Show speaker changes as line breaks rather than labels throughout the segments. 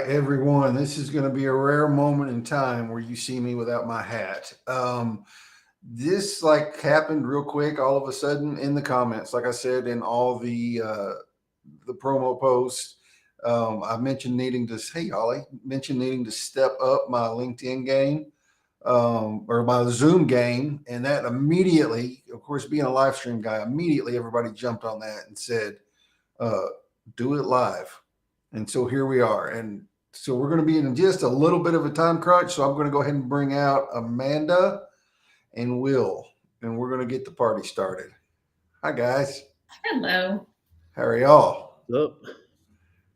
right, everyone. This is going to be a rare moment in time where you see me without my hat. This like happened real quick, all of a sudden in the comments. Like I said, in all the promo posts, I mentioned needing to. Hey, Ollie, mentioned needing to step up my LinkedIn game or my Zoom game, and that immediately, of course, being a live stream guy, immediately everybody jumped on that and said, uh, "Do it live." And so here we are. And so we're going to be in just a little bit of a time crunch. So I'm going to go ahead and bring out Amanda and Will, and we're going to get the party started. Hi, guys.
Hello.
How are y'all?
Up.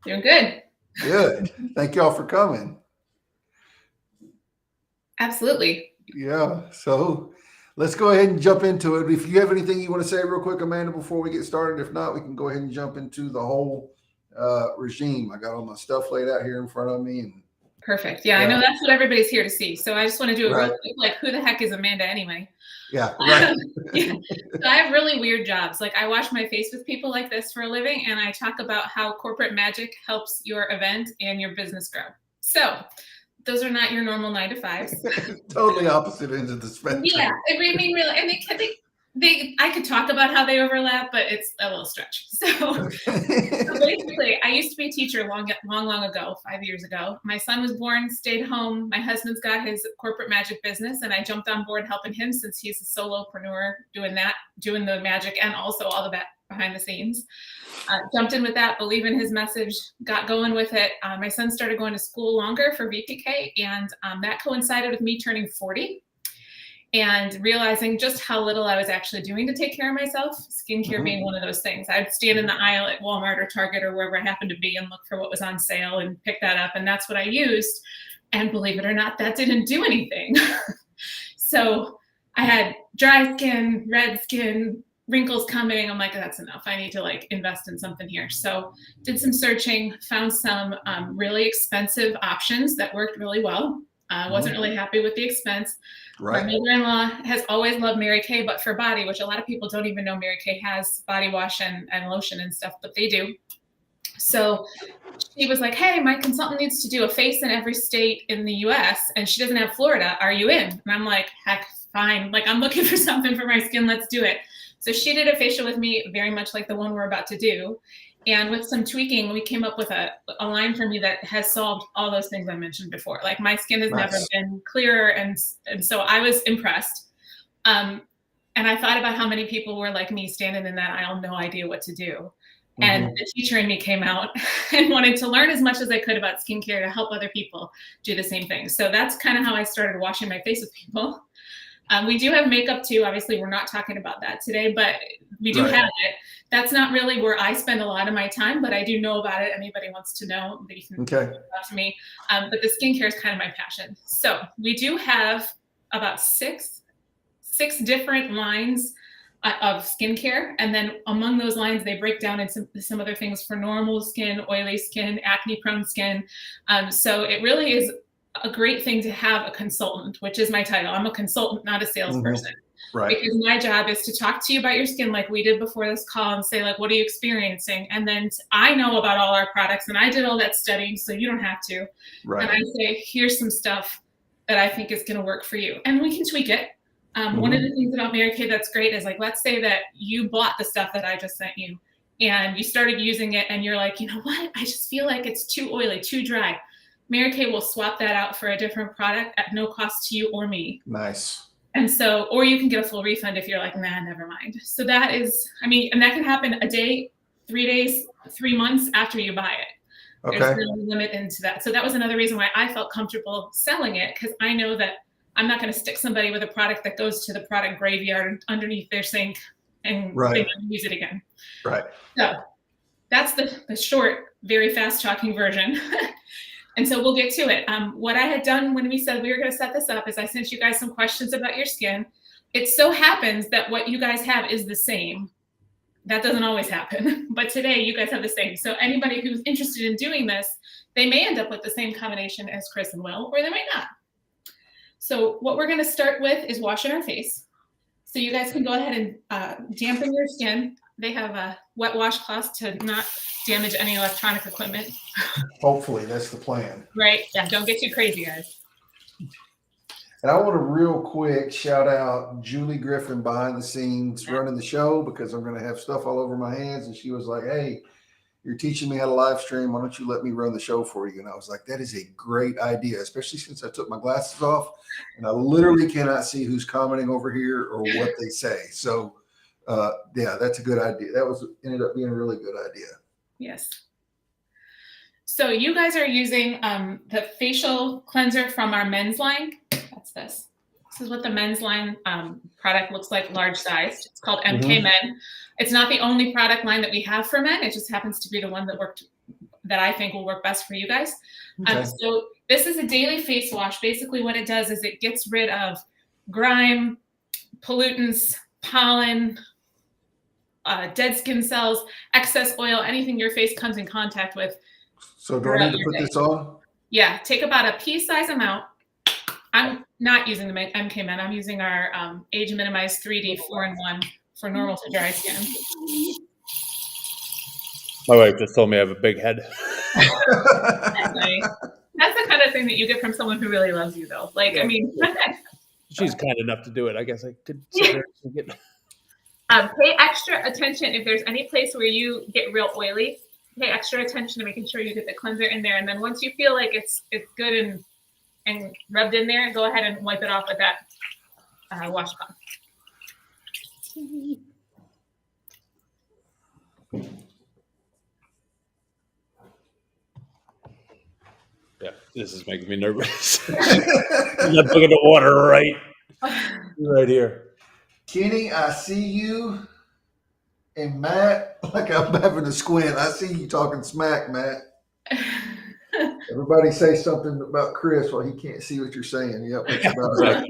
Doing good.
Good. Thank y'all for coming.
Absolutely.
Yeah. So let's go ahead and jump into it. If you have anything you want to say real quick, Amanda, before we get started, if not, we can go ahead and jump into the whole regime. I got all my stuff laid out here in front of me. And
Perfect. Yeah, I know that's what everybody's here to see. So I just want to do it
Right.
real quick. Like, who the heck is Amanda anyway?
Yeah, right.
Yeah. So I have really weird jobs. Like, I wash my face with people like this for a living, and I talk about how corporate magic helps your event and your business grow. So those are not your normal 9 to 5s.
Totally opposite ends of the spectrum.
Yeah, I mean, really, and I could talk about how they overlap, but it's a little stretch. So basically, I used to be a teacher long ago, 5 years ago. My son was born, stayed home. My husband's got his corporate magic business, and I jumped on board helping him since he's a solopreneur doing the magic and also all the behind the scenes. Jumped in with that, believe in his message, got going with it. My son started going to school longer for VPK, and that coincided with me turning 40. And realizing just how little I was actually doing to take care of myself, skincare being one of those things. I'd stand in the aisle at Walmart or Target or wherever I happened to be and look for what was on sale and pick that up. And that's what I used. And believe it or not, that didn't do anything. So I had dry skin, red skin, wrinkles coming. I'm like, that's enough. I need to invest in something here. So did some searching, found some really expensive options that worked really well. Wasn't really happy with the expense. Right. My mother-in-law has always loved Mary Kay, but for body, which a lot of people don't even know Mary Kay has body wash and lotion and stuff, but they do. So she was like, hey, my consultant needs to do a face in every state in the US and she doesn't have Florida. Are you in? And I'm like, heck, fine. Like, I'm looking for something for my skin. Let's do it. So she did a facial with me, very much like the one we're about to do. And with some tweaking, we came up with a line for me that has solved all those things I mentioned before. Like, my skin has never been clearer. And so I was impressed. And I thought about how many people were like me, standing in that aisle, no idea what to do. And the teacher in me came out and wanted to learn as much as I could about skincare to help other people do the same thing. So that's kind of how I started washing my face with people. We do have makeup too. Obviously, we're not talking about that today, but we do have it. That's not really where I spend a lot of my time, but I do know about it. Anybody wants to know, they can talk to me. But the skincare is kind of my passion. So we do have about six different lines of skincare. And then among those lines, they break down into some other things for normal skin, oily skin, acne-prone skin. So it really is a great thing to have a consultant, which is my title. I'm a consultant, not a salesperson. Right. Because my job is to talk to you about your skin like we did before this call and say, like, what are you experiencing? And then I know about all our products and I did all that studying, so you don't have to. Right. And I say, here's some stuff that I think is going to work for you. And we can tweak it. One of the things about Mary Kay that's great is, like, let's say that you bought the stuff that I just sent you and you started using it and you're like, you know what? I just feel like it's too oily, too dry. Mary Kay will swap that out for a different product at no cost to you or me. Nice. And so, or you can get a full refund if you're like, nah, never mind. So that is, I mean, and that can happen a day, 3 days, 3 months after you buy it. Okay. There's no limit into that. So that was another reason why I felt comfortable selling it, because I know that I'm not going to stick somebody with a product that goes to the product graveyard underneath their sink and they never use it again. Right. So that's the short, very fast talking version. And so we'll get to it. What I had done when we said we were going to set this up is I sent you guys some questions about your skin. It so happens that what you guys have is the same. That doesn't always happen, but today you guys have the same. So anybody who's interested in doing this, they may end up with the same combination as Chris and Will, or they might not. So what we're going to start with is washing our face. So you guys can go ahead and dampen your skin. they have wet washcloths to not damage any electronic equipment.
Hopefully, that's the plan.
Right? Yeah. Don't get too crazy, guys.
And I want to real quick shout out Julie Griffin behind the scenes running the show, because I'm going to have stuff all over my hands. And she was like, "Hey, you're teaching me how to live stream. Why don't you let me run the show for you?" And I was like, that is a great idea, especially since I took my glasses off and I literally cannot see who's commenting over here or what they say. So yeah, that's a good idea. That ended up being a really good idea.
Yes. So you guys are using the facial cleanser from our men's line. That's this. This is what the men's line product looks like, large sized. It's called MK Men. It's not the only product line that we have for men. It just happens to be the one that I think will work best for you guys.
Okay.
So this is a daily face wash. Basically what it does is it gets rid of grime, pollutants, pollen, dead skin cells, excess oil, anything your face comes in contact with.
So do I need to put this on?
Yeah, take about a pea-size amount. I'm not using the MK Men. I'm using our age minimized 3D 4-in-1 for normal to dry skin.
My wife just told me I have a big head.
That's nice. That's the kind of thing that you get from someone who really loves you, though. Like, I mean,
she's kind enough to do it. I guess I could sit there and get.
Pay extra attention if there's any place where you get real oily. Pay extra attention to making sure you get the cleanser in there, and then once you feel like it's good and rubbed in there, go ahead and wipe it off with that washcloth.
Yeah, this is making me nervous. I'm not looking at water right here.
Kenny, I see you. And Matt, like I'm having a squint. I see you talking smack, Matt. Everybody say something about Chris while he can't see what you're saying. Yep, that's about right.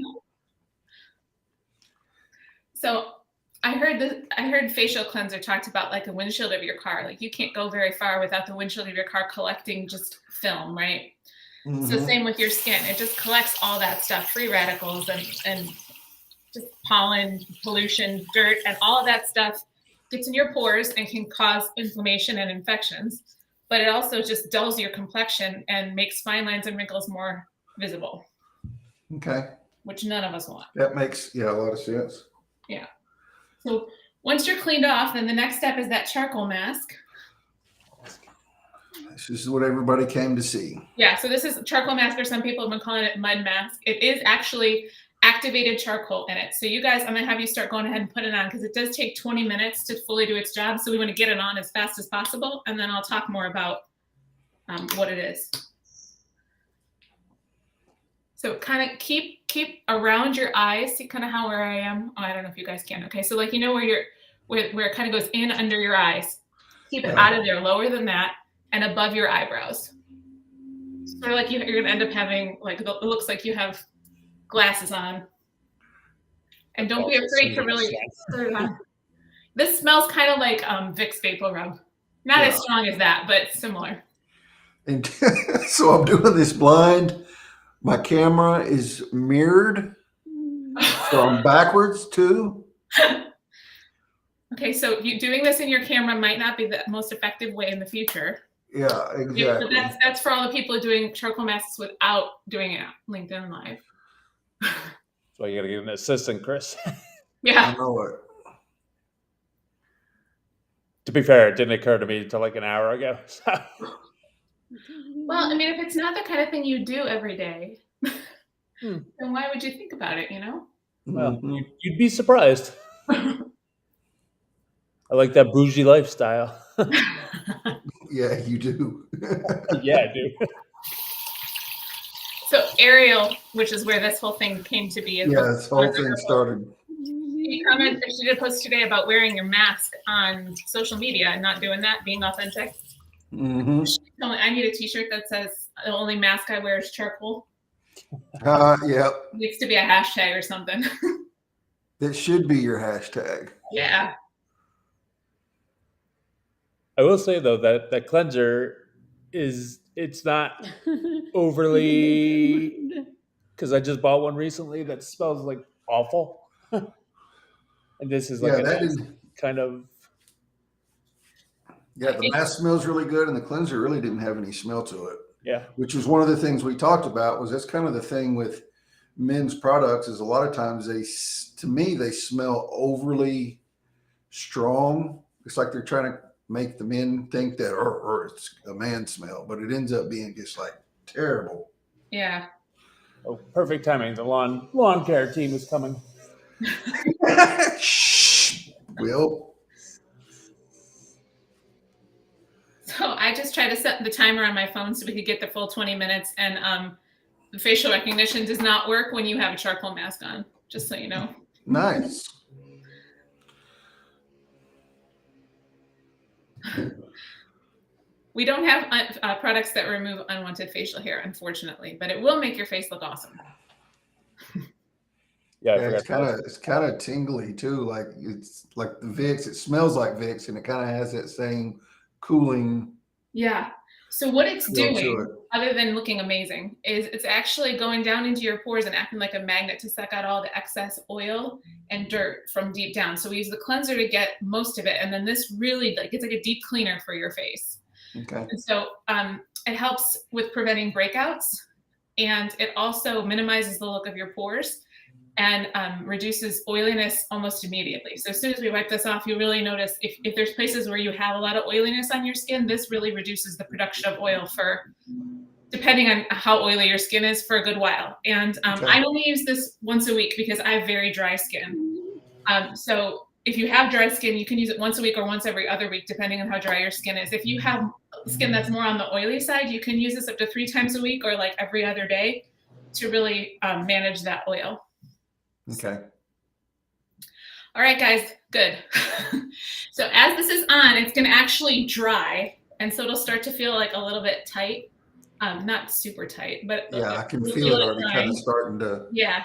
So I heard facial cleanser talked about like the windshield of your car. Like you can't go very far without the windshield of your car collecting just film, right? So same with your skin. It just collects all that stuff, free radicals and just pollen, pollution, dirt, and all of that stuff gets in your pores and can cause inflammation and infections. But it also just dulls your complexion and makes fine lines and wrinkles more visible.
Okay.
Which none of us want.
That makes, a lot of sense.
Yeah. So once you're cleaned off, then the next step is that charcoal mask.
This is what everybody came to see.
Yeah, so this is charcoal mask, or some people have been calling it mud mask. It is actually activated charcoal in it. So you guys, I'm gonna have you start going ahead and put it on because it does take 20 minutes to fully do its job. So we want to get it on as fast as possible. And then I'll talk more about what it is. So kind of keep around your eyes. See kind of where I am. Oh, I don't know if you guys can. Okay, so like where it kind of goes in under your eyes. Keep it out of there, lower than that, and above your eyebrows. So like you're gonna end up having like it looks like you have glasses on. And don't be afraid to really put it on. This smells kind of like Vicks Vapor Rub. Not as strong as that, but similar.
And so I'm doing this blind. My camera is mirrored. So I'm backwards too.
Okay, so you doing this in your camera might not be the most effective way in the future.
Yeah, exactly.
But that's for all the people doing charcoal masks without doing it LinkedIn Live.
So you gotta get an assistant, Chris.
Yeah.
I know it.
To be fair, it didn't occur to me until like an hour ago. So.
Well, I mean, if it's not the kind of thing you do every day, then why would you think about it, you know?
Well, you'd be surprised. I like that bougie lifestyle.
Yeah, you do.
Yeah, I do.
So Ariel, which is where this whole thing came to be.
This whole thing started.
She did a post today about wearing your mask on social media and not doing that, being authentic. I need a t-shirt that says the only mask I wear is charcoal.
Yeah.
It needs to be a hashtag or something.
That should be your hashtag.
Yeah.
I will say though that cleanser it's not overly, because I just bought one recently that smells like awful. And this is like kind of
Yeah, the mask smells really good, and the cleanser really didn't have any smell to it.
Yeah.
Which was one of the things we talked about. Was that's kind of the thing with men's products is a lot of times to me, they smell overly strong. It's like they're trying to make the men think that, or it's a man smell, but it ends up being just like terrible.
Yeah.
Oh, perfect timing. The lawn care team is coming.
Shh, Will.
So I just tried to set the timer on my phone so we could get the full 20 minutes. And the facial recognition does not work when you have a charcoal mask on, just so you know.
Nice.
We don't have products that remove unwanted facial hair, unfortunately, but it will make your face look awesome.
Yeah,
it's kind of tingly too. Like it's like the Vicks. It smells like Vicks, and it kind of has that same cooling.
Yeah. So what it's doing, other than looking amazing, is it's actually going down into your pores and acting like a magnet to suck out all the excess oil and dirt from deep down. So we use the cleanser to get most of it, and then this really it's like a deep cleaner for your face.
Okay.
And so it helps with preventing breakouts, and it also minimizes the look of your pores and reduces oiliness almost immediately. So as soon as we wipe this off, you really notice if there's places where you have a lot of oiliness on your skin, this really reduces the production of oil for, depending on how oily your skin is, for a good while. And I only use this once a week because I have very dry skin. So if you have dry skin, you can use it once a week or once every other week, depending on how dry your skin is. If you have skin that's more on the oily side, you can use this up to 3 times a week or like every other day to really manage that oil.
Okay.
All right, guys, good. So as this is on, it's going to actually dry. And so it'll start to feel like a little bit tight. Not super tight, but
yeah, I can feel it already kind of starting to.
Yeah.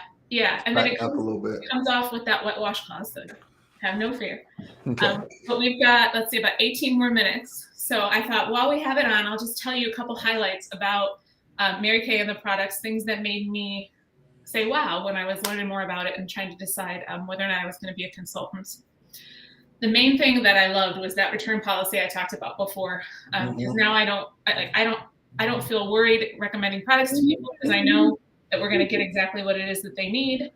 And then it
up a little bit.
Comes off with that wet washcloth. So have no fear.
Okay.
But we've got, let's see, about 18 more minutes. So I thought while we have it on, I'll just tell you a couple highlights about Mary Kay and the products, things that made me say wow when I was learning more about it and trying to decide whether or not I was going to be a consultant. The main thing that I loved was that return policy I talked about before, because now I don't feel worried recommending products to people because I know that we're going to get exactly what it is that they need.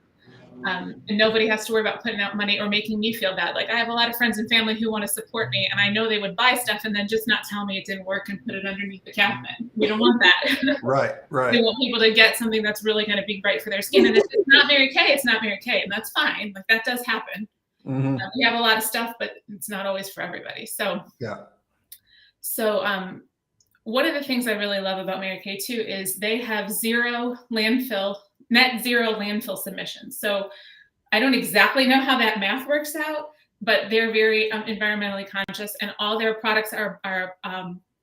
And nobody has to worry about putting out money or making me feel bad. Like I have a lot of friends and family who want to support me, and I know they would buy stuff and then just not tell me it didn't work and put it underneath the cabinet. We don't want that.
Right.
We want people to get something that's really going to be right for their skin. And if it's not Mary Kay, it's not Mary Kay, and that's fine. Like that does happen.
Mm-hmm.
We have a lot of stuff, but it's not always for everybody. So
yeah.
So one of the things I really love about Mary Kay too is they have net zero landfill submissions. So I don't exactly know how that math works out, but they're very environmentally conscious, and all their products are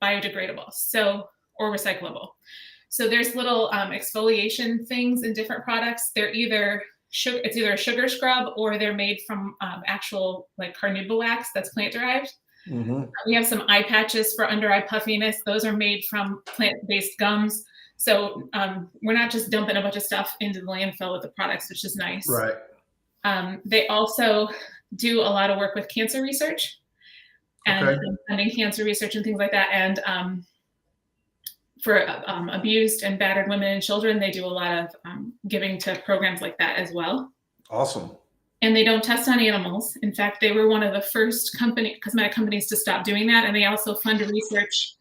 biodegradable, or recyclable. So there's little exfoliation things in different products. They're either a sugar scrub, or they're made from actual like carnauba wax that's plant derived.
Mm-hmm.
We have some eye patches for under eye puffiness. Those are made from plant-based gums. So we're not just dumping a bunch of stuff into the landfill with the products, which is nice.
Right.
They also do a lot of work with cancer research and funding cancer research and things like that. And for abused and battered women and children, they do a lot of giving to programs like that as well.
Awesome.
And they don't test on animals. In fact, they were one of the first cosmetic companies to stop doing that. And they also fund research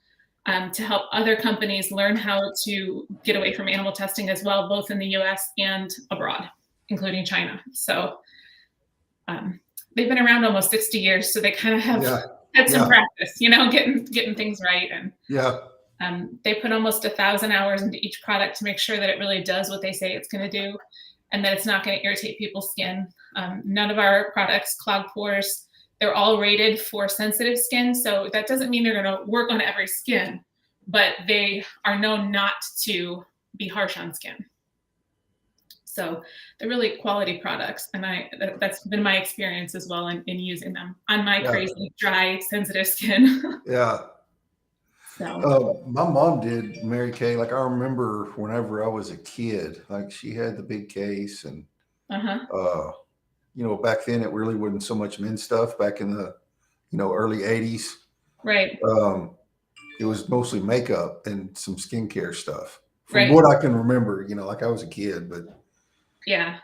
to help other companies learn how to get away from animal testing as well, both in the US and abroad, including China. So they've been around almost 60 years. So they kind of have had some practice, getting things right. And they put almost 1,000 hours into each product to make sure that it really does what they say it's going to do, and that it's not going to irritate people's skin. None of our products clog pores. They're all rated for sensitive skin. So that doesn't mean they're going to work on every skin, but they are known not to be harsh on skin. So they're really quality products. And that's been my experience as well in using them on my crazy, dry, sensitive skin.
Yeah.
So.
My mom did Mary Kay. Like I remember whenever I was a kid, like she had the big case, and back then it really wasn't so much men's stuff back in the early 80s.
Right.
It was mostly makeup and some skincare stuff from
Right.
what I can remember, like I was a kid, but
Yeah.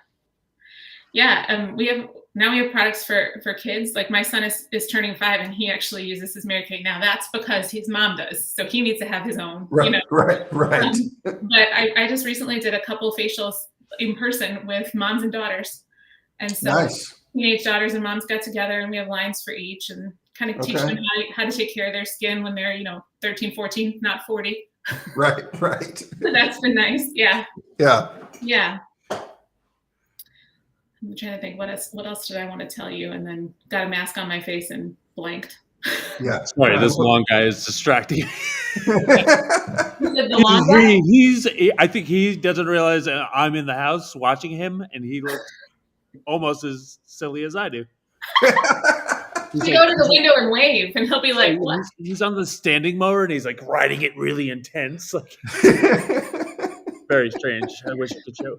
Yeah. We have products for kids. Like my son is turning 5 and he actually uses his Mary Kay now. That's because his mom does. So he needs to have his own,
right.
But I just recently did a couple facials in person with moms and daughters. And so
Nice.
teenage daughters and moms got together and we have lines for each and kind of teach them how to take care of their skin when they're, 13, 14, not 40.
Right.
So that's been nice. Yeah.
Yeah.
I'm trying to think what else did I want to tell you, and then got a mask on my face and blanked.
Yeah.
Sorry, this long guy is distracting.
The long guy?
I think he doesn't realize I'm in the house watching him, and he looks almost as silly as I do.
We go to the window and wave, and he'll be like, "What?"
He's on the standing mower, and he's like riding it really intense. Very strange. I wish I could show.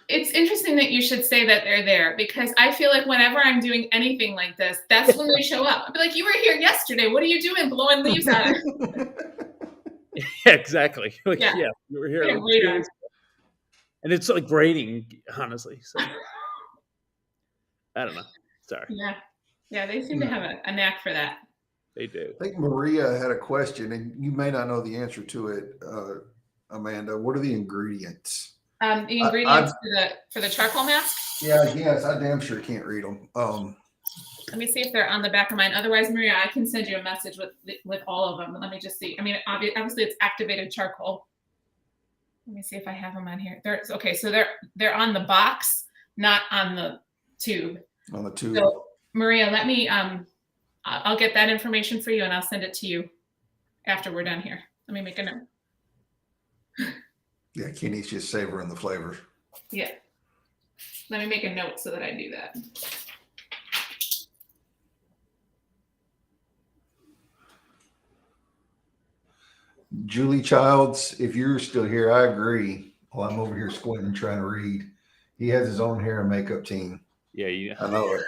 It's interesting that you should say that they're there, because I feel like whenever I'm doing anything like this, that's when they show up. I'll be like, "You were here yesterday. What are you doing blowing leaves at it?"
Yeah, exactly.
Yeah.
You were here. And it's like raining, honestly. So I don't know. Sorry.
Yeah, they seem to have a knack for that.
They do.
I think Maria had a question, and you may not know the answer to it, Amanda. What are the ingredients?
The ingredients for the charcoal mask?
Yes, I damn sure can't read them.
Let me see if they're on the back of mine. Otherwise, Maria, I can send you a message with all of them. Let me just see. I mean, obviously it's activated charcoal. Let me see if I have them on here. So they're on the box, not on the tube.
On the tube.
So Maria, let me I'll get that information for you and I'll send it to you after we're done here. Let me make a note.
Yeah, Kenny's just savoring the flavor.
Yeah. Let me make a note so that I do that.
Julie Childs, if you're still here, I agree. Well, I'm over here squinting trying to read. He has his own hair and makeup team.
Yeah,
I know it.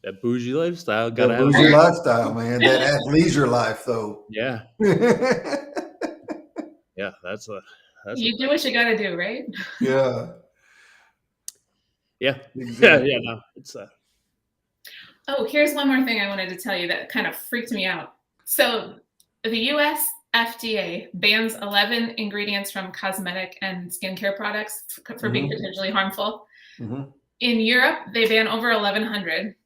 That bougie lifestyle.
That bougie lifestyle, man. That leisure life, though.
Yeah. Yeah, that's
you do what you got to do, right?
Yeah.
Yeah.
Exactly.
Yeah. No, it's.
Oh, here's one more thing I wanted to tell you that kind of freaked me out. So, the U.S. FDA bans 11 ingredients from cosmetic and skincare products for being potentially harmful.
Mm-hmm.
In Europe, they ban over 1,100.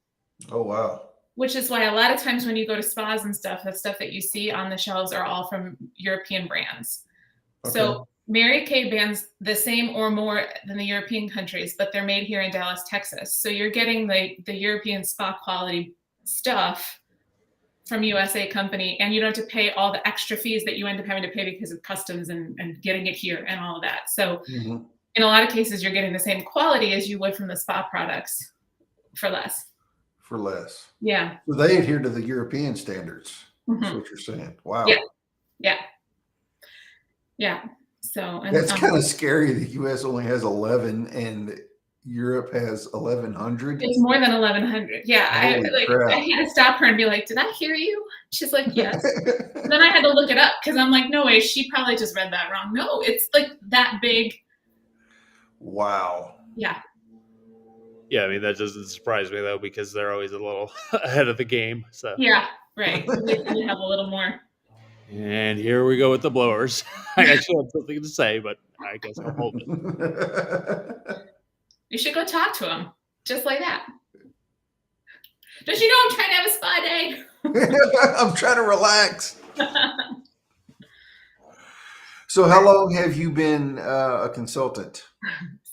Oh, wow.
Which is why a lot of times when you go to spas and stuff, the stuff that you see on the shelves are all from European brands. Okay. So Mary Kay bans the same or more than the European countries, but they're made here in Dallas, Texas. So you're getting the European spa quality stuff from USA company, and you don't have to pay all the extra fees that you end up having to pay because of customs and getting it here and all of that. So in a lot of cases, you're getting the same quality as you would from the spa products for less.
For less.
Yeah.
So they adhere to the European standards. That's what you're saying. Wow.
Yeah. So
that's kind of scary. The US only has 11 and Europe has 1,100.
It's more than 1,100. Yeah. I had to stop her and be like, "Did I hear you?" She's like, "Yes." And then I had to look it up because I'm like, "No way, she probably just read that wrong." No, it's like that big.
Wow.
Yeah.
Yeah, I mean, that doesn't surprise me, though, because they're always a little ahead of the game. So
yeah, right. We have a little more.
And here we go with the blowers. I actually have something to say, but I guess I'll hold it.
You should go talk to him, just like that. Don't you know I'm trying to have a spa day?
I'm trying to relax. So how long have you been a consultant?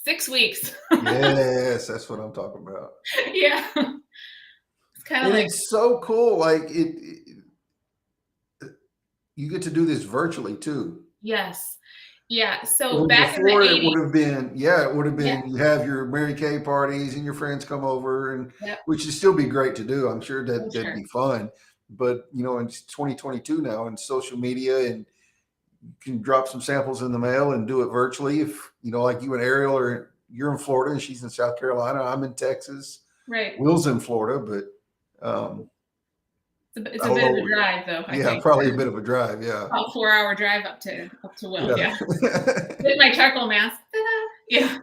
6 weeks.
Yes, that's what I'm talking about.
Yeah. It's kind of like,
it's so cool. Like you get to do this virtually too.
Yes. Yeah. So back
before
in the 80s,
it would have been you have your Mary Kay parties and your friends come over, and which would still be great to do. I'm sure that'd be fun. But in 2022 now, and social media, and you can drop some samples in the mail and do it virtually. If like you and Ariel you're in Florida and she's in South Carolina, I'm in Texas.
Right.
Will's in Florida, but
It's a bit of a drive, though. I
Yeah,
think
probably a bit of a drive. Yeah.
about 4-hour drive up to Will.
Yeah.
Yeah, with my charcoal mask. Yeah,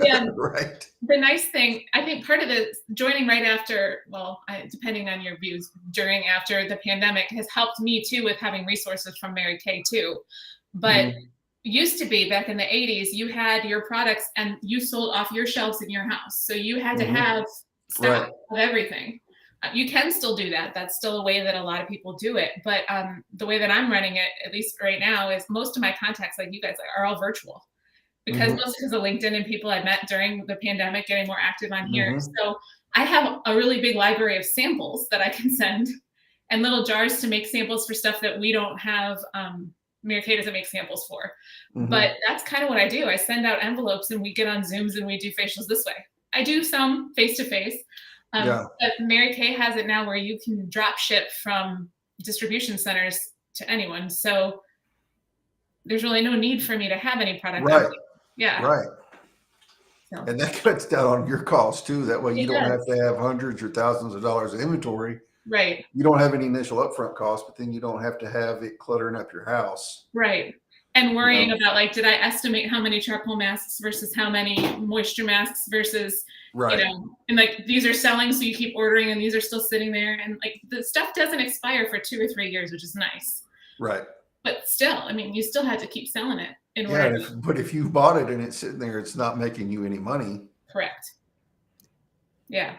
yeah.
Right.
The nice thing, I think, part of the joining right after, well, depending on your views, during after the pandemic has helped me too with having resources from Mary Kay too. But used to be back in the 80s, you had your products and you sold off your shelves in your house, so you had to have stock of everything. You can still do that. That's still a way that a lot of people do it. But the way that I'm running it, at least right now, is most of my contacts, like you guys, are all virtual. Because mostly because of LinkedIn and people I met during the pandemic, getting more active on here. So I have a really big library of samples that I can send and little jars to make samples for stuff that we don't have. Mary Kay doesn't make samples for. But that's kind of what I do. I send out envelopes and we get on Zooms and we do facials this way. I do some face-to-face. But Mary Kay has it now where you can drop ship from distribution centers to anyone. So there's really no need for me to have any product.
Right.
Yeah.
Right.
So.
And that cuts down on your costs too. That way you don't
does.
have to have hundreds or thousands of dollars of inventory.
Right.
You don't have any initial upfront costs, but then you don't have to have it cluttering up your house.
Right. And worrying about, like, did I estimate how many charcoal masks versus how many moisture masks versus, you know, and like these are selling, so you keep ordering and these are still sitting there. And like the stuff doesn't expire for 2 or 3 years, which is nice.
Right.
But still, I mean, you still had to keep selling it.
But if you bought it and it's sitting there, it's not making you any money.
Correct. Yeah.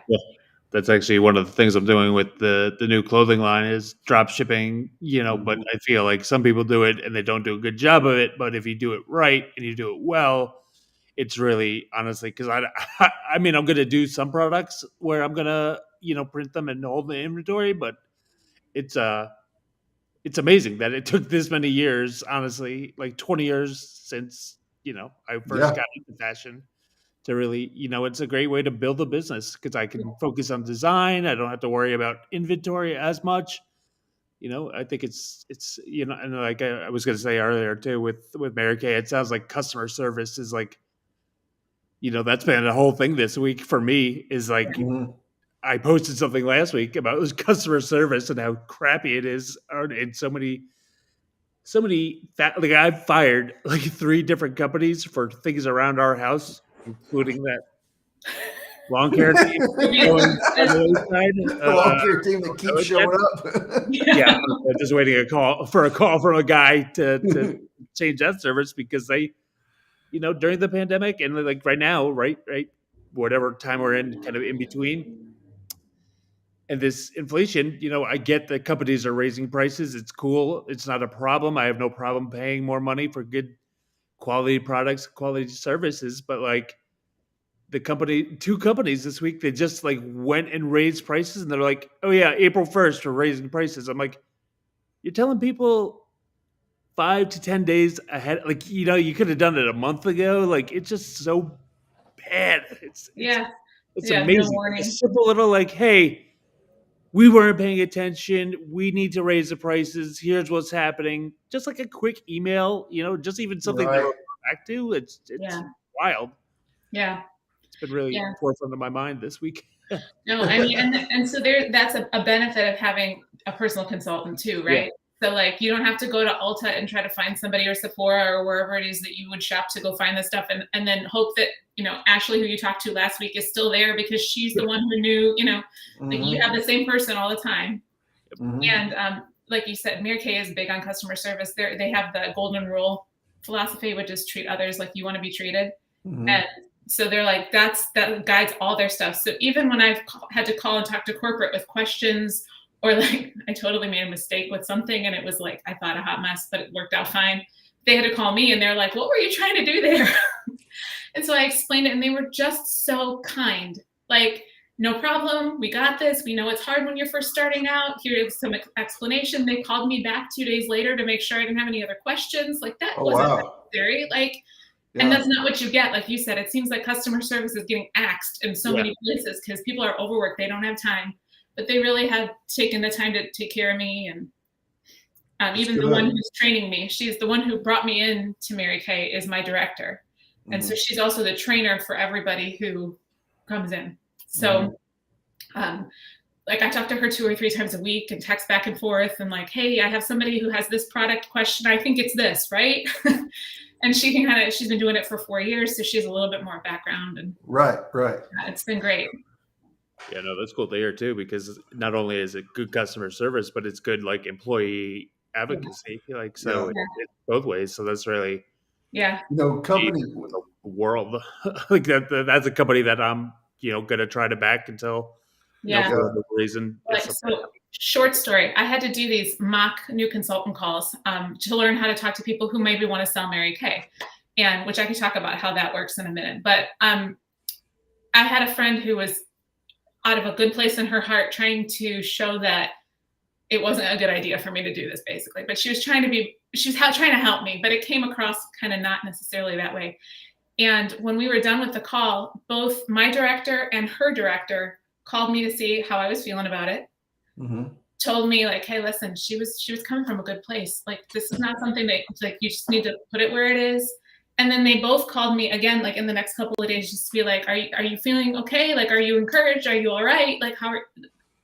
That's actually one of the things I'm doing with the new clothing line is drop shipping, you know, but I feel like some people do it and they don't do a good job of it. But if you do it right and you do it well, it's really honestly, because I mean, I'm going to do some products where I'm going to, you know, print them and hold the inventory, but it's amazing that it took this many years, honestly, like 20 years since, you know, I first got into fashion to really, you know, it's a great way to build a business because I can focus on design. I don't have to worry about inventory as much. You know, I think it's, you know, and like I was going to say earlier too, with Mary Kay, it sounds like customer service is like, you know, that's been the whole thing this week for me is like, I posted something last week about this customer service and how crappy it is in so many like I've fired like 3 different companies for things around our house, including that lawn care team.
The lawn care team that keeps showing up.
Yeah, I'm just waiting for a call from a guy to change that service because they, you know, during the pandemic and like right now, right, whatever time we're in, kind of in between. And this inflation, you know, I get that companies are raising prices. It's cool. It's not a problem. I have no problem paying more money for good quality products, quality services. But like the 2 companies this week, they just like went and raised prices and they're like, oh yeah, April 1st, we're raising prices. I'm like, you're telling people 5 to 10 days ahead. Like, you know, you could have done it a month ago. Like, it's just so bad. It's amazing.
No
a simple little like, hey, we weren't paying attention. We need to raise the prices. Here's what's happening. Just like a quick email, you know, just even something to go back to. It's wild.
Yeah.
It's been really forefront of my mind this week.
No, I mean, and so that's a benefit of having a personal consultant too, right? Yeah. So like you don't have to go to Ulta and try to find somebody or Sephora or wherever it is that you would shop to go find this stuff and then hope that, you know, Ashley, who you talked to last week is still there because she's the one who knew, you know, like you have the same person all the time. And like you said, Mary Kay is big on customer service. They have the golden rule philosophy, which is treat others like you want to be treated. And so they're like, that guides all their stuff. So even when I've had to call and talk to corporate with questions or like I totally made a mistake with something and it was like, I thought a hot mess, but it worked out fine. They had to call me and they're like, what were you trying to do there? And so I explained it and they were just so kind. Like, no problem. We got this. We know it's hard when you're first starting out. Here's some explanation. They called me back 2 days later to make sure I didn't have any other questions. Like that wasn't necessary. Like, and that's not what you get. Like you said, it seems like customer service is getting axed in so many places because people are overworked. They don't have time. But they really have taken the time to take care of me. And even the one who's training me, she's the one who brought me in to Mary Kay is my director. And so she's also the trainer for everybody who comes in. So like I talk to her 2 or 3 times a week and text back and forth and like, hey, I have somebody who has this product question. I think it's this, right? And she can she's been doing it for 4 years, so she has a little bit more background, and
Right.
it's been great.
Yeah, no, that's cool to hear too, because not only is it good customer service, but it's good like employee advocacy. Like, so it's both ways. So that's really,
Yeah.
Company
with the world. Like that's a company that I'm, going to try to back until, for whatever reason.
So short story, I had to do these mock new consultant calls to learn how to talk to people who maybe want to sell Mary Kay, and which I can talk about how that works in a minute. But I had a friend who was out of a good place in her heart trying to show that it wasn't a good idea for me to do this, basically. But she was trying to help me, but it came across kind of not necessarily that way. And when we were done with the call, both my director and her director called me to see how I was feeling about it.
Mm-hmm.
Told me like, hey, listen, she was coming from a good place. Like, this is not something that like you just need to put it where it is. And then they both called me again, like in the next couple of days, just to be like, are you feeling okay? Like, are you encouraged? Are you all right? Like,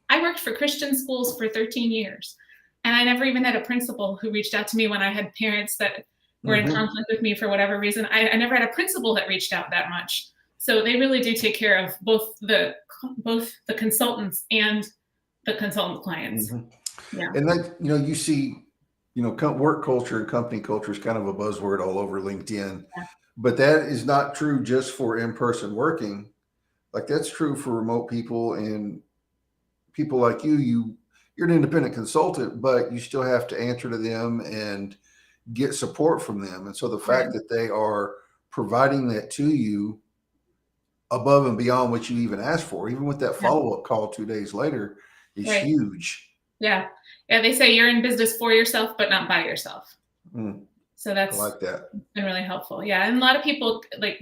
I worked for Christian schools for 13 years, and I never even had a principal who reached out to me when I had parents that were in conflict with me for whatever reason. I never had a principal that reached out that much. So they really do take care of both the consultants and the consultant clients.
Mm-hmm. Yeah. And that, you see, work culture and company culture is kind of a buzzword all over LinkedIn, but that is not true just for in-person working. Like, that's true for remote people and people like you. You're an independent consultant, but you still have to answer to them and get support from them. And so the fact that they are providing that to you above and beyond what you even asked for, even with that follow-up call 2 days later, is huge.
Yeah. They say you're in business for yourself, but not by yourself. So that's,
I like that.
Been really helpful. Yeah. And a lot of people, like,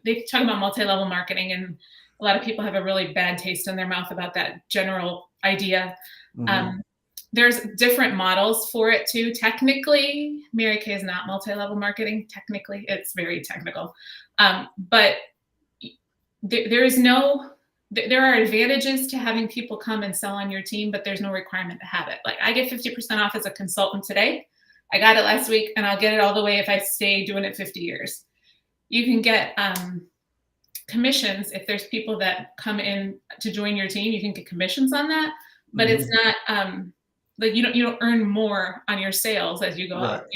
they talk about multi-level marketing, and a lot of people have a really bad taste in their mouth about that general idea. There's different models for it too. Technically, Mary Kay is not multi-level marketing. Technically, it's very technical. But there are advantages to having people come and sell on your team, but there's no requirement to have it. Like, I get 50% off as a consultant today. I got it last week, and I'll get it all the way if I stay doing it 50 years. You can get commissions if there's people that come in to join your team. You can get commissions on that, but it's not like you don't earn more on your sales as you go up.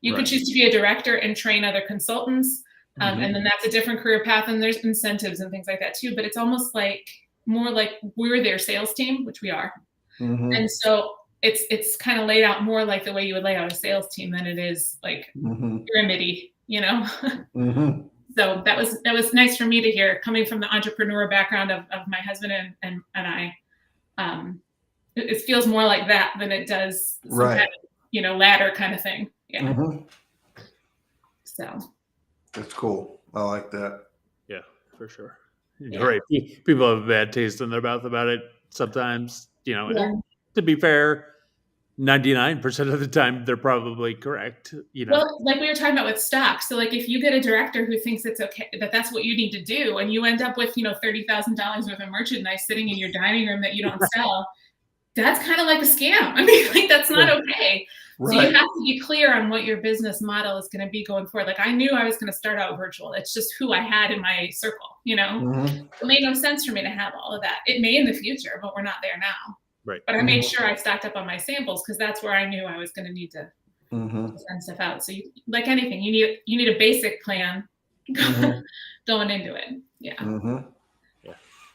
You could choose to be a director and train other consultants. And then that's a different career path, and there's incentives and things like that too. But it's almost like more like we're their sales team, which we are. And so it's kind of laid out more like the way you would lay out a sales team than it is like pyramid-y, So that was nice for me to hear, coming from the entrepreneur background of my husband and I. It feels more like that than it does some kind of, ladder kind of thing. Yeah. So.
That's cool. I like that.
Yeah, for sure. You're right. People have a bad taste in their mouth about it sometimes, and to be fair, 99% of the time they're probably correct.
Well, like we were talking about with stock. So like, if you get a director who thinks it's okay, that's what you need to do, and you end up with, $30,000 worth of merchandise sitting in your dining room that you don't sell, that's kind of like a scam. I mean, like, that's not okay. So you have to be clear on what your business model is going to be going forward. Like, I knew I was going to start out virtual. It's just who I had in my circle, It made no sense for me to have all of that. It may in the future, but we're not there now.
Right.
But I made sure I stocked up on my samples, because that's where I knew I was going to need to send stuff out. So like anything, you need a basic plan going into it. Yeah.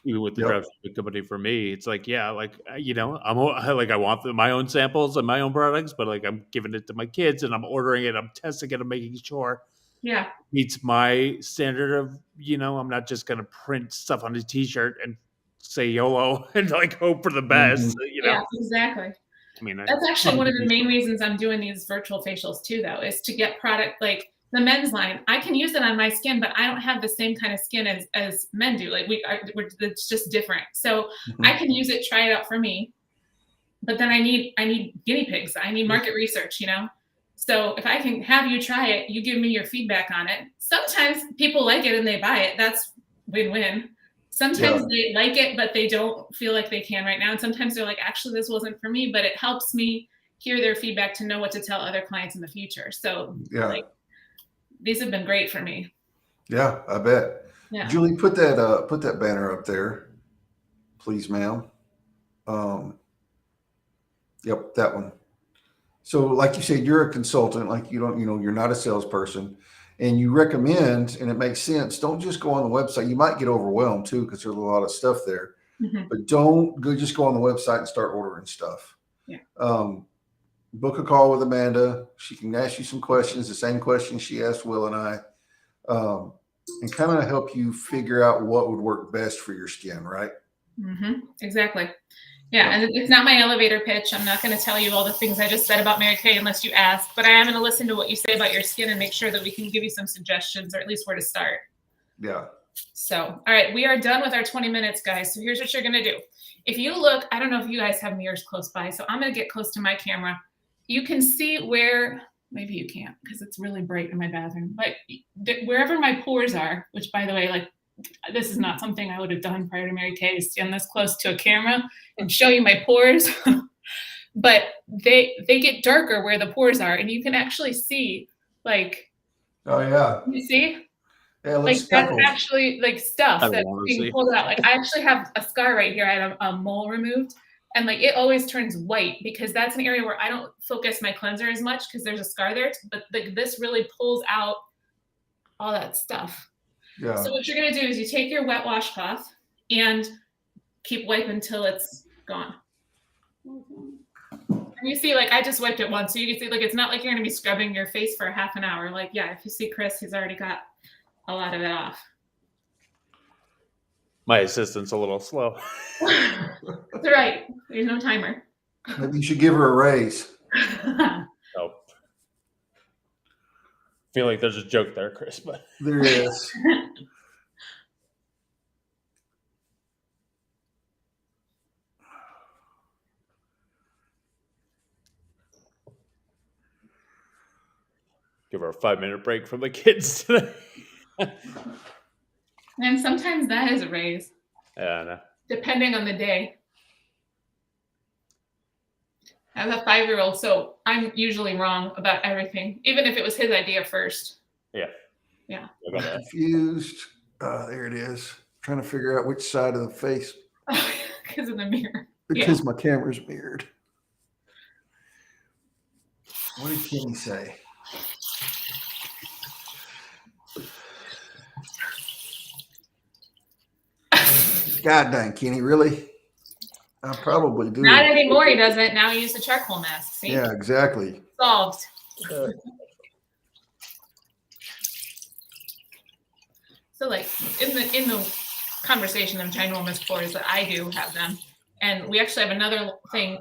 Even with the dropshipping company, for me, it's like, I want my own samples and my own products, but like, I'm giving it to my kids and I'm ordering it, I'm testing it, I'm making sure it meets my standard of, I'm not just going to print stuff on a t-shirt and say YOLO and like hope for the best.
Yeah, exactly. I mean, that's actually one of the main reasons I'm doing these virtual facials too, though, is to get product like the men's line. I can use it on my skin, but I don't have the same kind of skin as men do. Like it's just different. So I can use it, try it out for me, but then I need guinea pigs. I need market research, So if I can have you try it, you give me your feedback on it. Sometimes people like it and they buy it. That's win-win. Sometimes they like it, but they don't feel like they can right now. And sometimes they're like, actually, this wasn't for me, but it helps me hear their feedback to know what to tell other clients in the future. So like, these have been great for me.
Yeah, I bet. Yeah. Julie, put that banner up there, please, ma'am. Yep, that one. So like you said, you're a consultant, like you're not a salesperson, and you recommend, and it makes sense, don't just go on the website. You might get overwhelmed too, because there's a lot of stuff there, but don't just go on the website and start ordering stuff.
Yeah.
Book a call with Amanda. She can ask you some questions, the same questions she asked Will and I, and kind of help you figure out what would work best for your skin, right?
Exactly. Yeah, and it's not my elevator pitch. I'm not going to tell you all the things I just said about Mary Kay unless you ask, but I am going to listen to what you say about your skin and make sure that we can give you some suggestions, or at least where to start.
Yeah.
So, all right, we are done with our 20 minutes, guys. So here's what you're going to do. If you look, I don't know if you guys have mirrors close by, so I'm going to get close to my camera. You can see where, maybe you can't because it's really bright in my bathroom, but wherever my pores are, which by the way, like, this is not something I would have done prior to Mary Kay, to stand this close to a camera and show you my pores. But they get darker where the pores are, and you can actually see, like,
oh yeah,
you see,
yeah,
like that's actually like stuff that's being pulled out. Like I actually have a scar right here. I had a mole removed, and like it always turns white because that's an area where I don't focus my cleanser as much because there's a scar there. But like this really pulls out all that stuff.
Yeah.
So what you're going to do is you take your wet washcloth and keep wiping until it's gone. And you see, like, I just wiped it once. So you can see, like, it's not like you're going to be scrubbing your face for half an hour. Like, yeah, if you see Chris, he's already got a lot of it off.
My assistant's a little slow.
That's right. There's no timer.
Maybe you should give her a raise.
Nope. I feel like there's a joke there, Chris, but
there is.
Give her a 5-minute break from the kids today.
And sometimes that is a raise.
Yeah, I know.
Depending on the day. I have a 5-year-old, so I'm usually wrong about everything, even if it was his idea first.
Yeah.
Yeah.
I'm confused. There it is. I'm trying to figure out which side of the face.
Because of the mirror.
Because my camera's mirrored. What did Kenny say? God dang, Kenny, really? I probably do.
Not anymore, he doesn't. Now he uses the charcoal mask. See?
Yeah, exactly.
Solved. So like in the conversation of ginormous pores that I do have them. And we actually have another thing.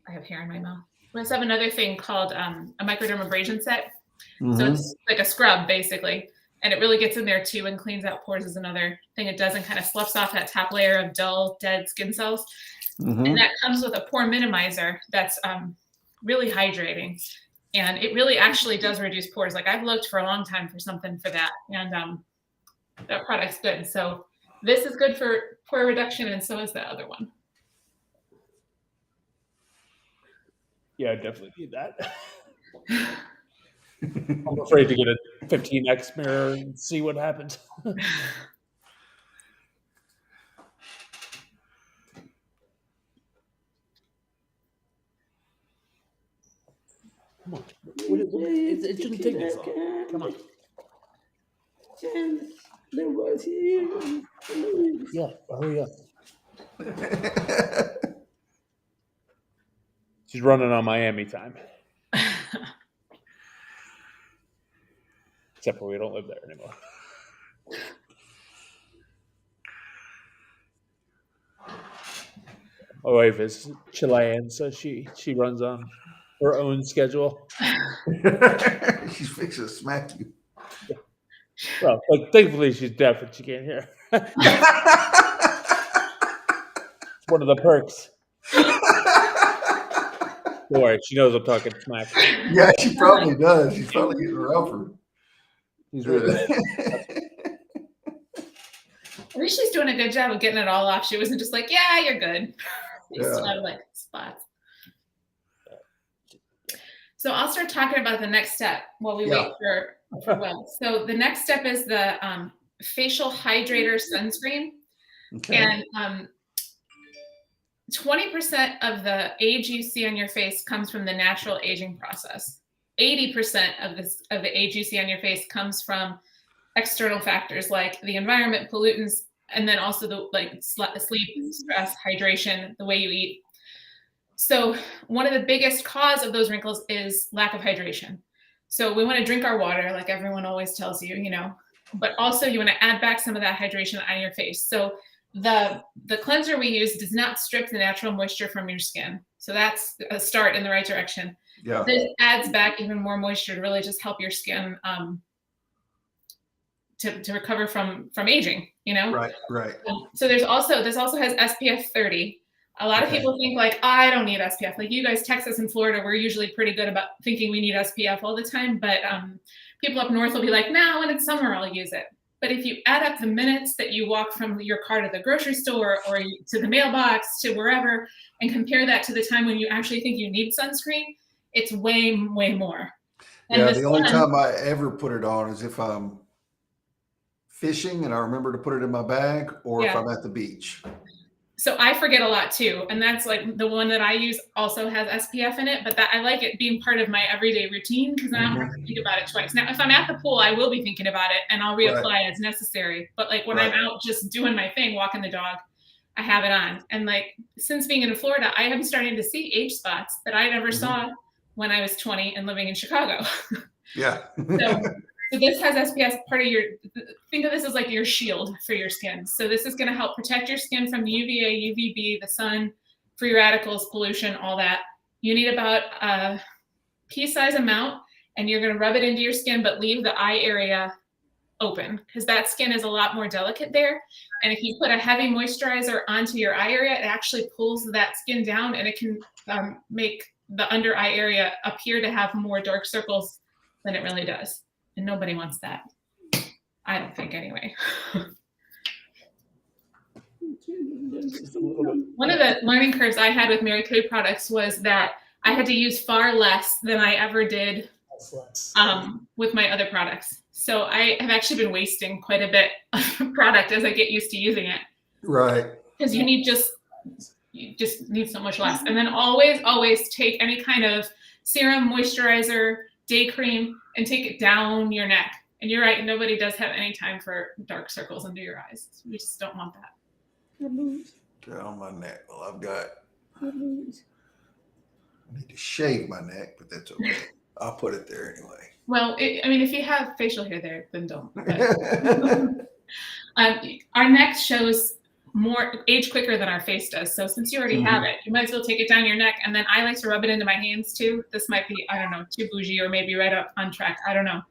I have hair in my mouth. We also have another thing called a microdermabrasion set. So it's like a scrub basically. And it really gets in there too and cleans out pores is another thing it does and kind of sloughs off that top layer of dull, dead skin cells. And that comes with a pore minimizer that's really hydrating. And it really actually does reduce pores. Like I've looked for a long time for something for that. And that product's good. So this is good for pore reduction and so is the other one.
Yeah, I definitely need that. I'm afraid to get a 15x mirror and see what happens. Come on. It shouldn't take this long. Come on. Yeah, hurry up. She's running on Miami time. Except for we don't live there anymore. My wife is Chilean, so she runs on her own schedule.
She's fixing to smack you.
Yeah. Well, like, thankfully she's deaf and she can't hear. It's one of the perks. Don't worry, she knows I'm talking smack.
Yeah, she probably does. She's probably getting rougher.
He's really
At least she's doing a good job of getting it all off. She wasn't just like, yeah, you're good. You
Yeah.
still have like spots. So I'll start talking about the next step while we wait for Will. So the next step is the facial hydrator sunscreen.
Okay.
And 20% of the age you see on your face comes from the natural aging process. 80% of the age you see on your face comes from external factors like the environment, pollutants, and then also the sleep, stress, hydration, the way you eat. So one of the biggest cause of those wrinkles is lack of hydration. So we want to drink our water, like everyone always tells you, you know, but also you want to add back some of that hydration on your face. So the cleanser we use does not strip the natural moisture from your skin. So that's a start in the right direction.
Yeah.
This adds back even more moisture to really just help your skin to recover from aging, you know?
Right.
So this also has SPF 30. A lot of people think like, I don't need SPF. Like you guys, Texas and Florida, we're usually pretty good about thinking we need SPF all the time. But people up north will be like, no, when it's summer, I'll use it. But if you add up the minutes that you walk from your car to the grocery store or to the mailbox to wherever and compare that to the time when you actually think you need sunscreen, it's way, way more. And
the only time I ever put it on is if I'm fishing and I remember to put it in my bag or if I'm at the beach.
So I forget a lot too. And that's like the one that I use also has SPF in it, but that I like it being part of my everyday routine because I don't have to think about it twice. Now, if I'm at the pool, I will be thinking about it and I'll reapply as necessary. But like when I'm out just doing my thing, walking the dog, I have it on. And like since being in Florida, I am starting to see age spots that I never saw when I was 20 and living in Chicago. So this has SPF, part of your, think of this as like your shield for your skin. So this is going to help protect your skin from UVA, UVB, the sun, free radicals, pollution, all that. You need about a pea-size amount, and you're going to rub it into your skin, but leave the eye area open because that skin is a lot more delicate there. And if you put a heavy moisturizer onto your eye area, it actually pulls that skin down, and it can make the under eye area appear to have more dark circles than it really does. And nobody wants that. I don't think anyway. One of the learning curves I had with Mary Kay products was that I had to use far less than I ever did with my other products. So I have actually been wasting quite a bit of product as I get used to using it.
Right.
Because you just need so much less. And then always take any kind of serum, moisturizer, day cream, and take it down your neck. And you're right, nobody does have any time for dark circles under your eyes. We just don't want that.
Down my neck. Well, I need to shave my neck, but that's okay. I'll put it there anyway.
Well, if you have facial hair there, then don't. Our neck shows more age quicker than our face does. So since you already have it, you might as well take it down your neck. And then I like to rub it into my hands too. This might be, I don't know, too bougie or maybe right up on track. I don't know.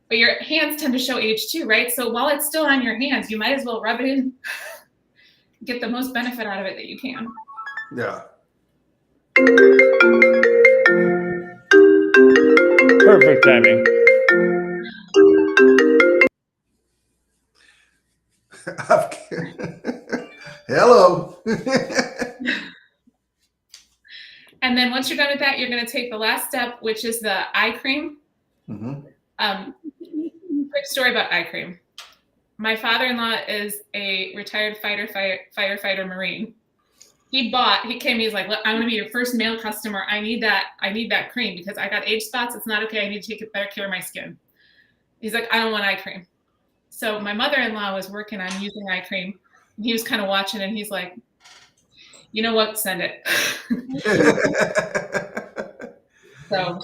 But your hands tend to show age too, right? So while it's still on your hands, you might as well rub it in, get the most benefit out of it that you can.
Yeah.
Perfect timing.
Hello.
And then once you're done with that, you're going to take the last step, which is the eye cream. Quick story about eye cream. My father-in-law is a retired firefighter Marine. He came, he's like, look, I'm going to be your first male customer. I need that cream because I got age spots. It's not okay. I need to take better care of my skin. He's like, I don't want eye cream. So my mother-in-law was working on using eye cream. And he was kind of watching and he's like, you know what? Send it. So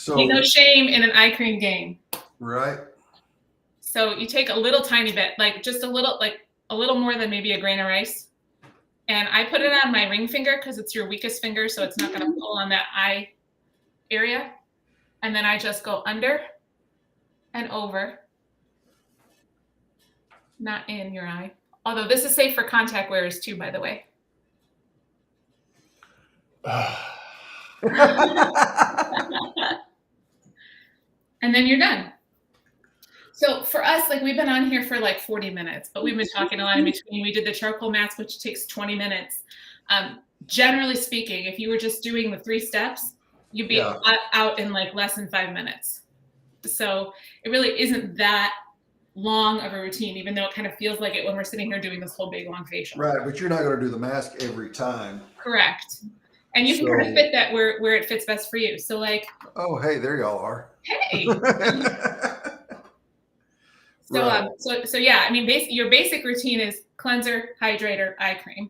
no shame in an eye cream game.
Right.
So you take a little tiny bit, like just a little more than maybe a grain of rice. And I put it on my ring finger because it's your weakest finger. So it's not going to pull on that eye area. And then I just go under and over. Not in your eye. Although this is safe for contact wearers too, by the way. And then you're done. So for us, like we've been on here for like 40 minutes, but we've been talking a lot in between. We did the charcoal mask, which takes 20 minutes. Generally speaking, if you were just doing the 3 steps, you'd be out in like less than 5 minutes. So it really isn't that long of a routine, even though it kind of feels like it when we're sitting here doing this whole big long facial.
Right, but you're not going to do the mask every time.
Correct. And you can kind of fit that where it fits best for you. So like,
oh, hey, there y'all are.
Hey. So yeah, I mean, your basic routine is cleanser, hydrator, eye cream.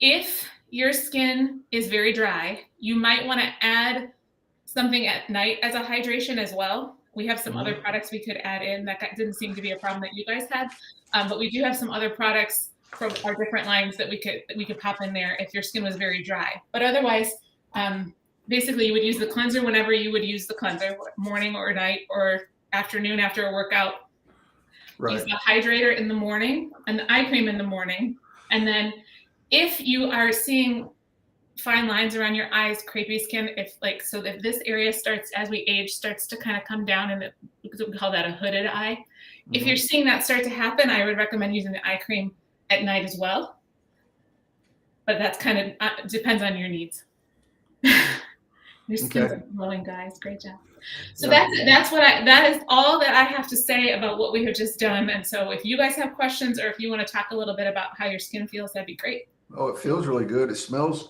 If your skin is very dry, you might want to add something at night as a hydration as well. We have some other products we could add in. That didn't seem to be a problem that you guys had, but we do have some other products from our different lines that we could pop in there if your skin was very dry. But otherwise, basically, you would use the cleanser whenever you would use the cleanser, morning or night or afternoon after a workout. Right. Use the hydrator in the morning and the eye cream in the morning. And then if you are seeing fine lines around your eyes, crepey skin, if this area starts, as we age, starts to kind of come down, and we call that a hooded eye. If you're seeing that start to happen, I would recommend using the eye cream at night as well. But that's kind of depends on your needs. Your skin's glowing, guys. Great job. So that is all that I have to say about what we have just done. And so if you guys have questions, or if you want to talk a little bit about how your skin feels, that'd be great.
Oh, it feels really good. It smells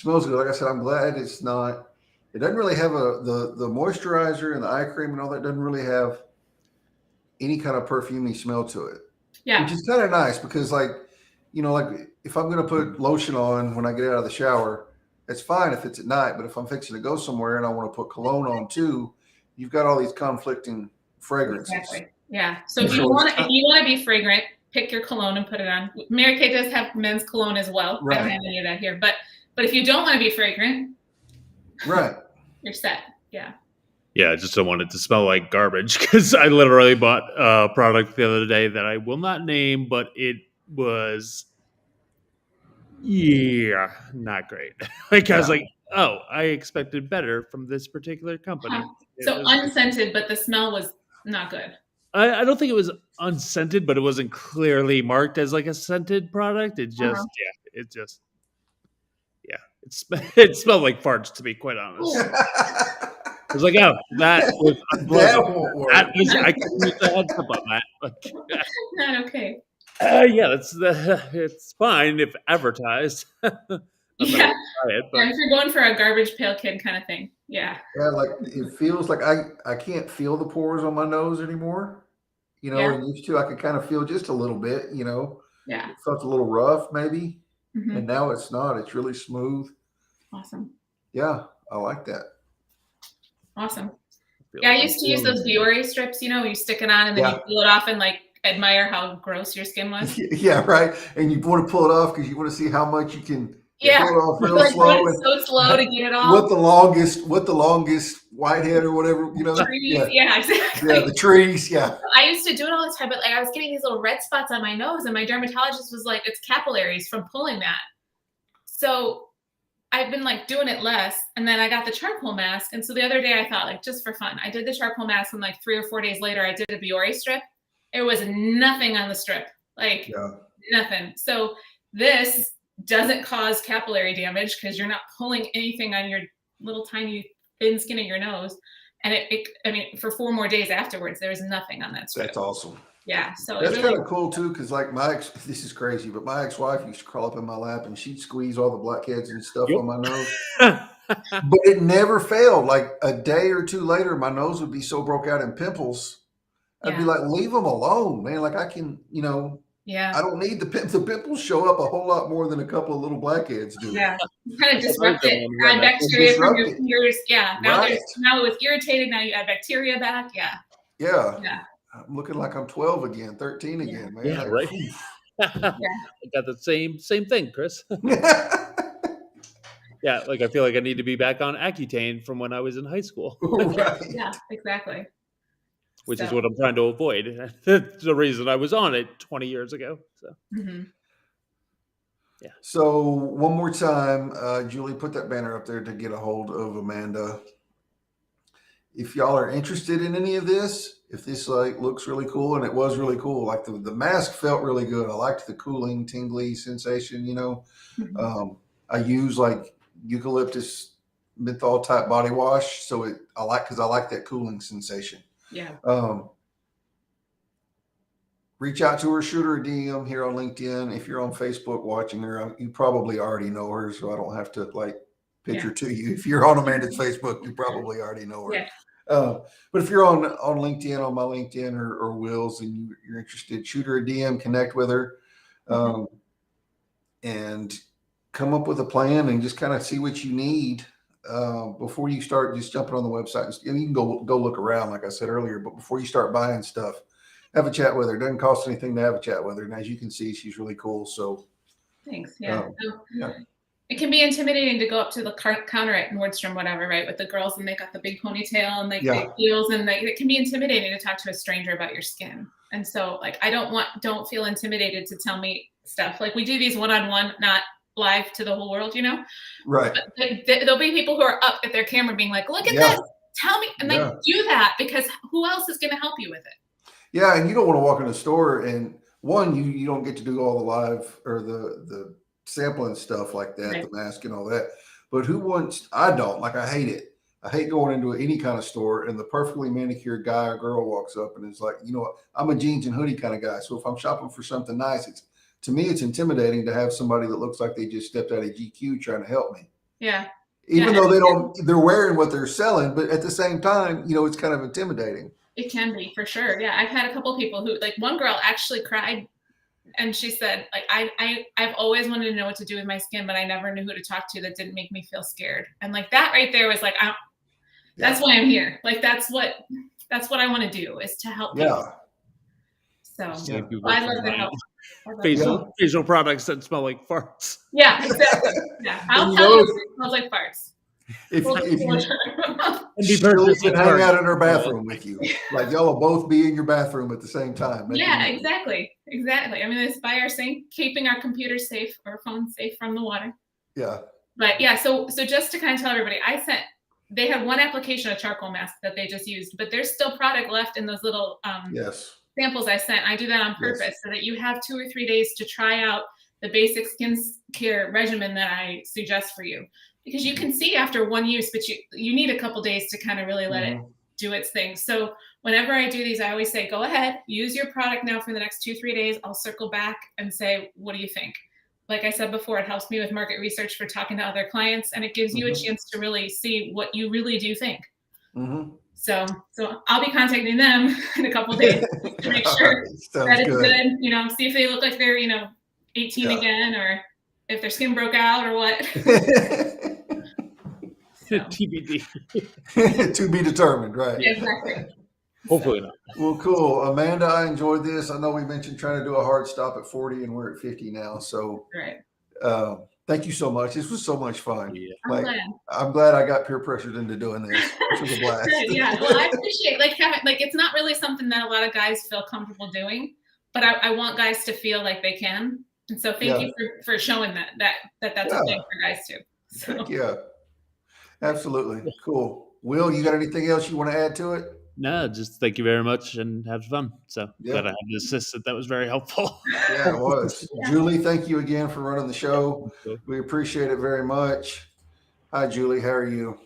good. Like I said, I'm glad it doesn't really have the moisturizer and the eye cream and all that doesn't really have any kind of perfumey smell to it.
Yeah.
Which is kind of nice because like if I'm going to put lotion on when I get out of the shower, it's fine if it's at night, but if I'm fixing to go somewhere and I want to put cologne on too, you've got all these conflicting fragrances.
Exactly. Yeah. So if you want to be fragrant, pick your cologne and put it on. Mary Kay does have men's cologne as well. Right. I don't have any of that here, but if you don't want to be fragrant,
right,
you're set. Yeah.
Yeah, I just don't want it to smell like garbage because I literally bought a product the other day that I will not name, but it was not great. I was like, oh, I expected better from this particular company.
Huh. So unscented, but the smell was not good.
I don't think it was unscented, but it wasn't clearly marked as like a scented product. It just, it smelled like farts, to be quite honest. I was like, oh, that was unpleasant. I couldn't use the heads up on that.
Not okay.
It's fine if advertised.
Yeah. If you're going for a garbage pail kid kind of thing. Yeah.
Yeah, like it feels like I can't feel the pores on my nose anymore. And used to I could kind of feel just a little bit,
Yeah.
It felt a little rough maybe. And now it's not. It's really smooth.
Awesome.
Yeah, I like that.
Awesome. Yeah, I used to use those Biore strips, you stick it on and then you pull it off and like admire how gross your skin was.
Yeah, right. And you want to pull it off because you want to see how much you can pull it off real
like
slow.
So slow to get it off.
What the longest whitehead or whatever,
Trees, yeah, exactly.
Yeah, the trees, yeah.
I used to do it all the time, but like I was getting these little red spots on my nose, and my dermatologist was like, it's capillaries from pulling that. So I've been like doing it less, and then I got the charcoal mask. And so the other day I thought, like, just for fun, I did the charcoal mask, and like 3 or 4 days later I did a Biore strip. There was nothing on the strip, like nothing. So this doesn't cause capillary damage because you're not pulling anything on your little tiny thin skin of your nose. And for 4 more days afterwards, there was nothing on that strip.
That's awesome.
Yeah. So
that's kind of cool too, because like this is crazy, but my ex-wife used to crawl up in my lap and she'd squeeze all the blackheads and stuff on my nose. But it never failed. Like a day or 2 later, my nose would be so broke out in pimples. I'd be like, leave them alone, man. Like I can, I don't need the pimples show up a whole lot more than a couple of little blackheads do.
Yeah, kind of disrupt it. Add bacteria from your fingers. Yeah. Now it was irritated. Now you add bacteria back. Yeah.
Yeah. Yeah. I'm looking like I'm 12 again, 13 again, man.
Yeah, right. I got the same thing, Chris. Yeah, like I feel like I need to be back on Accutane from when I was in high school.
Right.
Yeah, exactly.
Which is what I'm trying to avoid. That's the reason I was on it 20 years ago. So, yeah.
So one more time, Julie, put that banner up there to get a hold of Amanda. if y'all are interested in any of this, if this like looks really cool, and it was really cool, like the mask felt really good. I liked the cooling, tingly sensation.
Mhm.
I use like eucalyptus menthol type body wash, so because I like that cooling sensation.
Yeah.
Reach out to her, shoot her a DM here on LinkedIn. If you're on Facebook watching her, you probably already know her, so I don't have to like pitch her to you. If you're on Amanda's Facebook, you probably already know her.
Yeah.
But if you're on LinkedIn, on my LinkedIn or Will's, and you're interested, shoot her a DM, connect with her, and come up with a plan and just kind of see what you need before you start just jumping on the website. And you can go look around, like I said earlier, but before you start buying stuff, have a chat with her. It doesn't cost anything to have a chat with her. And as you can see, she's really cool. So
thanks. Yeah.
Yeah.
It can be intimidating to go up to the counter at Nordstrom, whatever, right? With the girls, and they got the big ponytail and like big heels, and it can be intimidating to talk to a stranger about your skin. And so like, don't feel intimidated to tell me stuff. Like we do these one-on-one, not live to the whole world,
Right.
But there'll be people who are up at their camera being like, look at this, tell me. And do that, because who else is going to help you with it?
Yeah. And you don't want to walk in the store and you don't get to do all the live or the sampling stuff like that,
Right.
the mask and all that. But I hate it. I hate going into any kind of store and the perfectly manicured guy or girl walks up and is like, I'm a jeans and hoodie kind of guy. So if I'm shopping for something nice, to me, it's intimidating to have somebody that looks like they just stepped out of GQ trying to help me.
Yeah.
Even though they're wearing what they're selling, but at the same time, it's kind of intimidating.
It can be, for sure. Yeah. I've had a couple people who, like one girl actually cried, and she said, like, I've always wanted to know what to do with my skin, but I never knew who to talk to that didn't make me feel scared. And like that right there was like, that's why I'm here. Like, that's what I want to do, is to help people. So I love the help.
Facial products that smell like farts.
Yeah, exactly. Yeah, I'll tell you, it smells like farts.
If you can hang out in her bathroom with you, like y'all will both be in your bathroom at the same time.
Yeah, exactly. I mean, it's by our sink, keeping our computers safe, or phones safe from the water.
Yeah.
But yeah, so just to kind of tell everybody, they had one application, a charcoal mask that they just used, but there's still product left in those little samples I sent. I do that on purpose so that you have 2 or 3 days to try out the basic skin care regimen that I suggest for you. Because you can see after one use, but you need a couple days to kind of really let it do its thing. So whenever I do these, I always say, go ahead, use your product now for the next 2-3 days. I'll circle back and say, what do you think? Like I said before, it helps me with market research for talking to other clients, and it gives you a chance to really see what you really do think. So I'll be contacting them in a couple days to make sure that it's good. See if they look like they're 18 again, or if their skin broke out or what.
TBD.
To be determined, right?
Yeah, exactly.
Hopefully not.
Well, cool. Amanda, I enjoyed this. I know we mentioned trying to do a hard stop at 40, and we're at 50 now. So thank you so much. This was so much fun.
Yeah.
I'm glad I got peer pressured into doing this. This was a blast.
Yeah, well, I appreciate it's not really something that a lot of guys feel comfortable doing, but I want guys to feel like they can. And so thank you for showing that's a thing for guys too. So.
Yeah, absolutely. Cool. Will, you got anything else you want to add to it?
No, just thank you very much and have fun. So glad I had an assistant. That was very helpful.
Yeah, it was. Julie, thank you again for running the show. We appreciate it very much. Hi, Julie. How are you?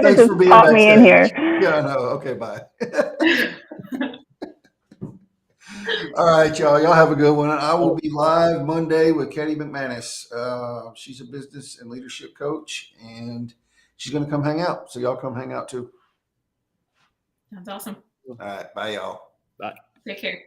Thanks for being backstage. Me in here. Yeah, I know. Okay, bye. All right, y'all. Y'all have a good one. I will be live Monday with Katie McManus. She's a business and leadership coach, and she's going to come hang out. So y'all come hang out too.
That's awesome.
All right. Bye, y'all.
Bye.
Take care.